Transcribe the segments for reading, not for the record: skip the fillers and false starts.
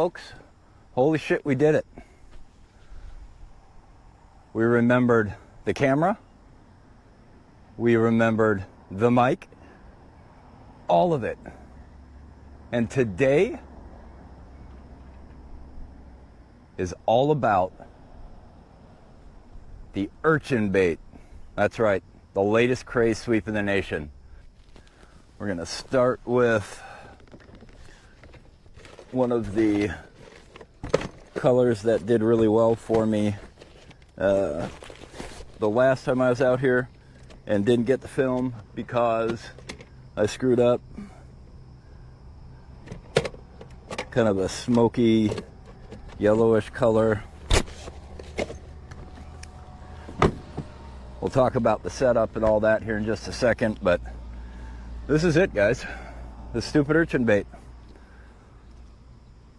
folks. Holy shit, we did it. We remembered the camera. We remembered the mic. All of it. And today is all about the Urchin Bait. That's right, the latest craze sweep in the nation. We're gonna start with one of the colors that did really well for me the last time I was out here and didn't get the film because I screwed up. Kind of a smoky yellowish color. We'll talk about the setup and all that here in just a second, but this is it, guys. The stupid urchin bait.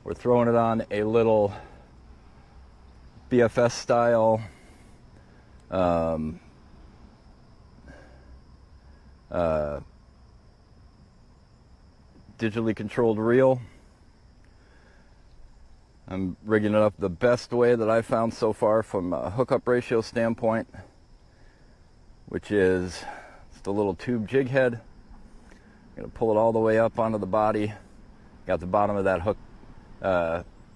We're throwing it on a little BFS style digitally controlled reel. I'm rigging it up the best way that I found so far from a hookup ratio standpoint, which is just a little tube jig head. I'm going to pull it all the way up onto the body. Got the bottom of that hook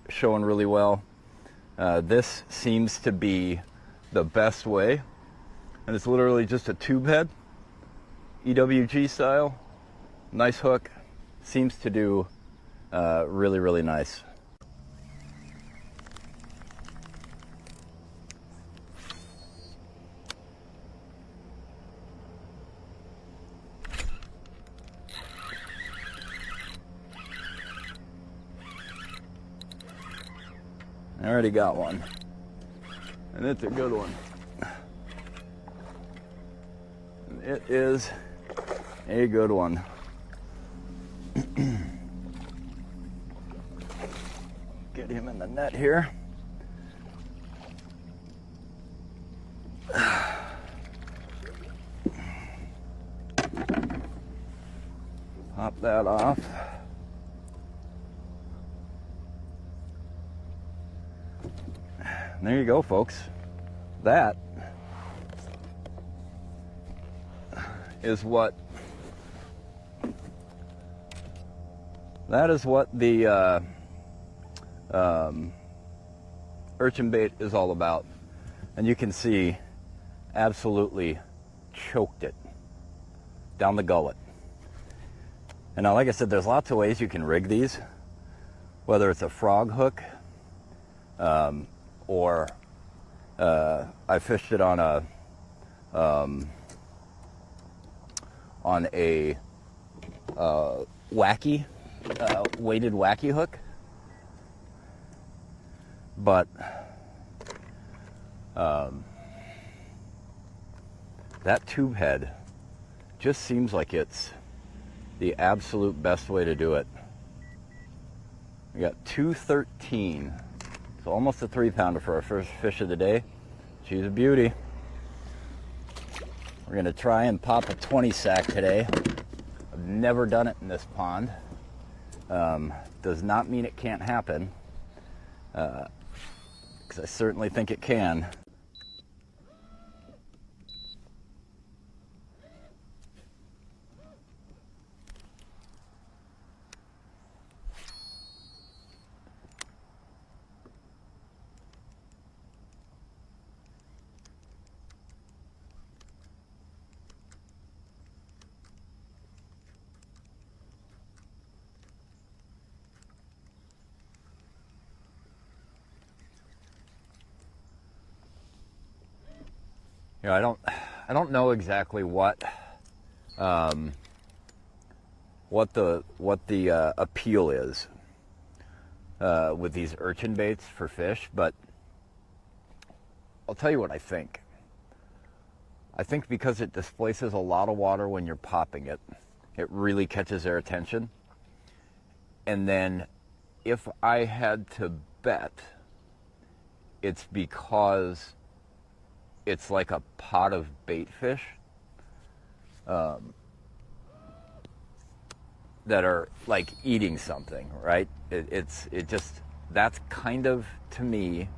showing really well. This seems to be the best way, and it's literally just a tube head, EWG style, nice hook. Seems to do really, really nice. I already got one, and it's a good one. And it is a good one. Get him in the net here. Pop that off. There you go, folks. That is what the urchin bait is all about. And you can see, absolutely choked it down the gullet. And now, like I said, there's lots of ways you can rig these, whether it's a frog hook, or I fished it on a wacky, weighted wacky hook. But that tube head just seems like it's the absolute best way to do it. We got 213. So almost a 3-pounder for our first fish of the day. She's a beauty. We're gonna try and pop a 20 sack today. I've never done it in this pond. Does not mean it can't happen, because I certainly think it can. You know, I don't know exactly what the appeal is with these urchin baits for fish, but I'll tell you what I think. I think because it displaces a lot of water when you're popping it, it really catches their attention. And then if I had to bet, it's because it's like a pot of bait fish that are like eating something, right? It that's kind of, to me,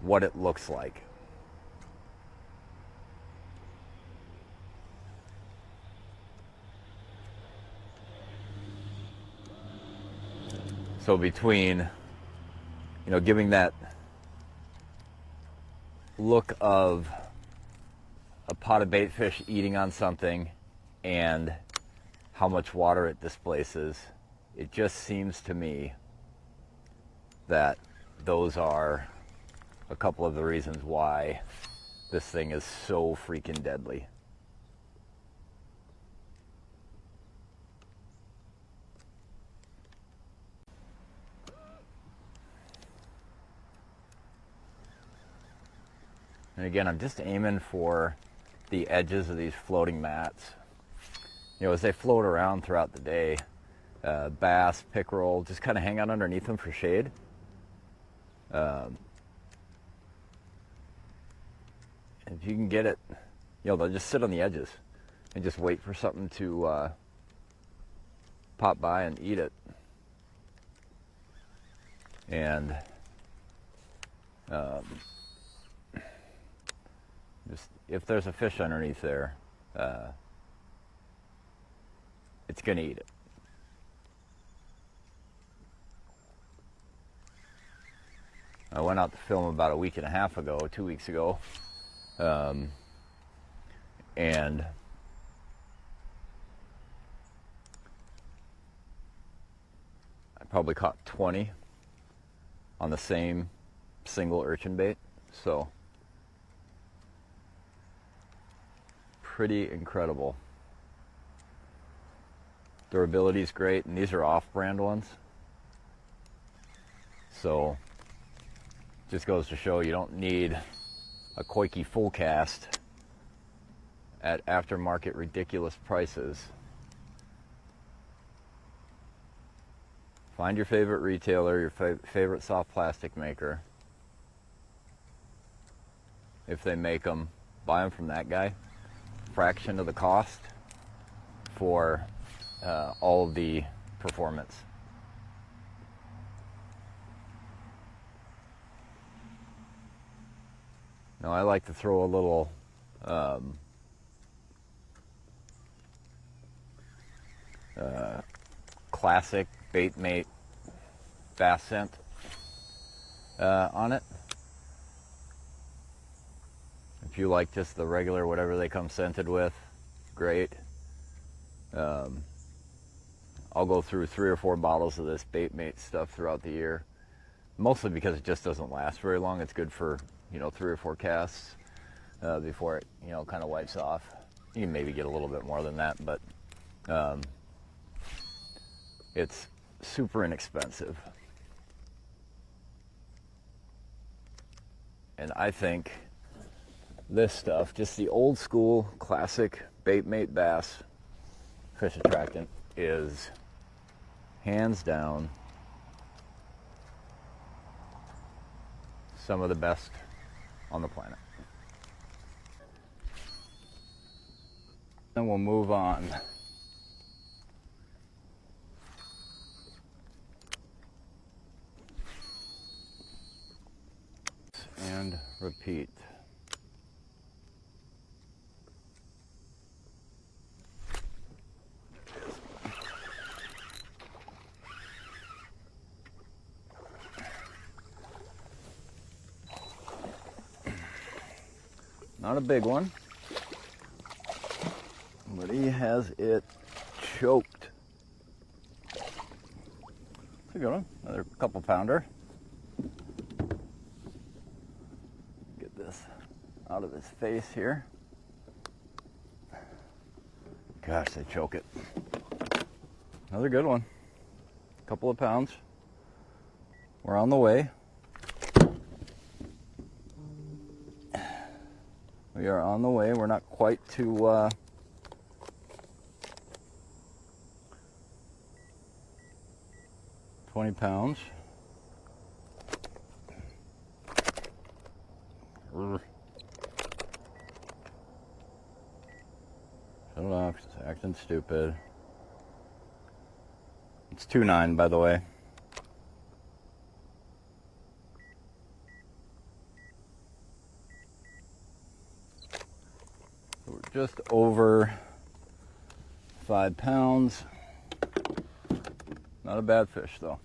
what it looks like. So between, giving that look of a pot of bait fish eating on something and how much water it displaces, it just seems to me that those are a couple of the reasons why this thing is so freaking deadly. And again, I'm just aiming for the edges of these floating mats. As they float around throughout the day, bass, pickerel, just kind of hang out underneath them for shade. If you can get it, they'll just sit on the edges and just wait for something to pop by and eat it. And just if there's a fish underneath there, it's gonna eat it. I went out to film about a week and a half ago, 2 weeks ago, and I probably caught 20 on the same single urchin bait. So pretty incredible. Durability is great, and these are off-brand ones. So just goes to show you don't need a Koike full cast at aftermarket ridiculous prices. Find your favorite retailer, your favorite soft plastic maker. If they make them, buy them from that guy. Fraction of the cost for all of the performance. Now I like to throw a little classic Baitmate bass scent on it. If you like just the regular whatever they come scented with, great. I'll go through 3 or 4 bottles of this Baitmate stuff throughout the year, mostly because it just doesn't last very long. It's good for 3 or 4 casts before it kind of wipes off. You can maybe get a little bit more than that, but it's super inexpensive. And I think this stuff, just the old school classic Baitmate bass fish attractant, is hands down some of the best on the planet. Then we'll move on. And repeat. Not a big one, but he has it choked. It's a good one, another couple pounder. Get this out of his face here. Gosh, they choke it. Another good one, a couple of pounds. We're on the way. We are on the way. We're not quite to 20 pounds. Shut it off, it's acting stupid. It's 2.9, by the way. just over 5 pounds. Not a bad fish though.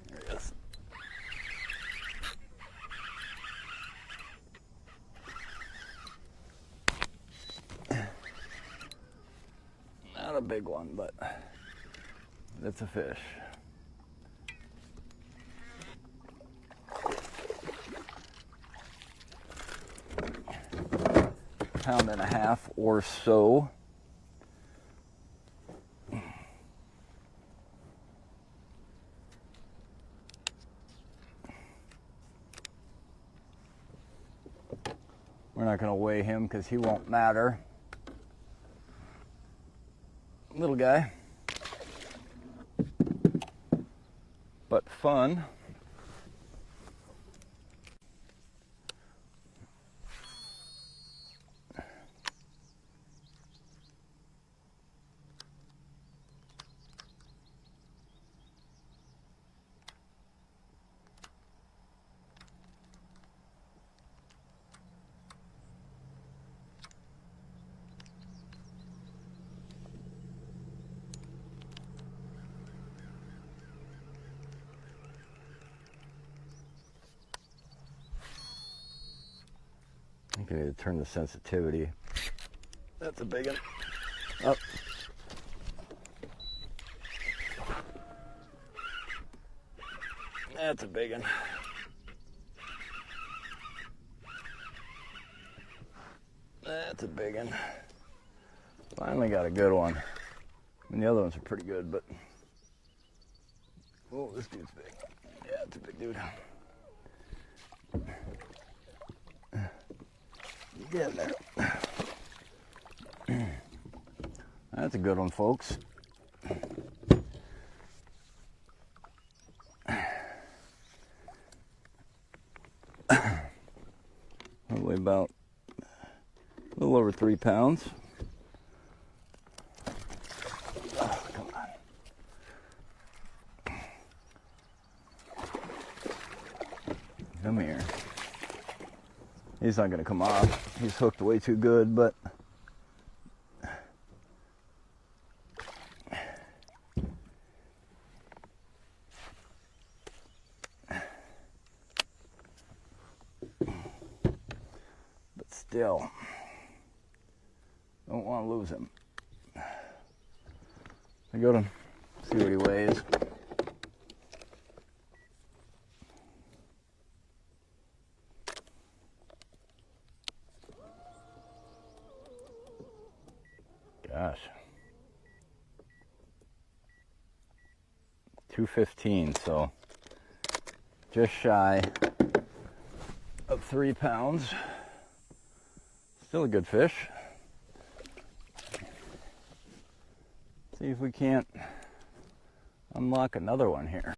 There he is. Not a big one, but it's a fish. Pound and a half or so. We're not going to weigh him because he won't matter. Little guy, but fun. I think I need to turn the sensitivity. That's a big one. Up. That's a big one. That's a big one. Finally got a good one. I mean, the other ones are pretty good, but oh, this dude's big. Yeah, it's a big dude. Get in there. That's a good one, folks. Probably about a little over 3 pounds. Oh, come on. Come here. He's not going to come off. He's hooked way too good, but still don't want to lose him. I go to see what he weighs. Gosh, 215, so just shy of 3 pounds. Still a good fish. See if we can't unlock another one here.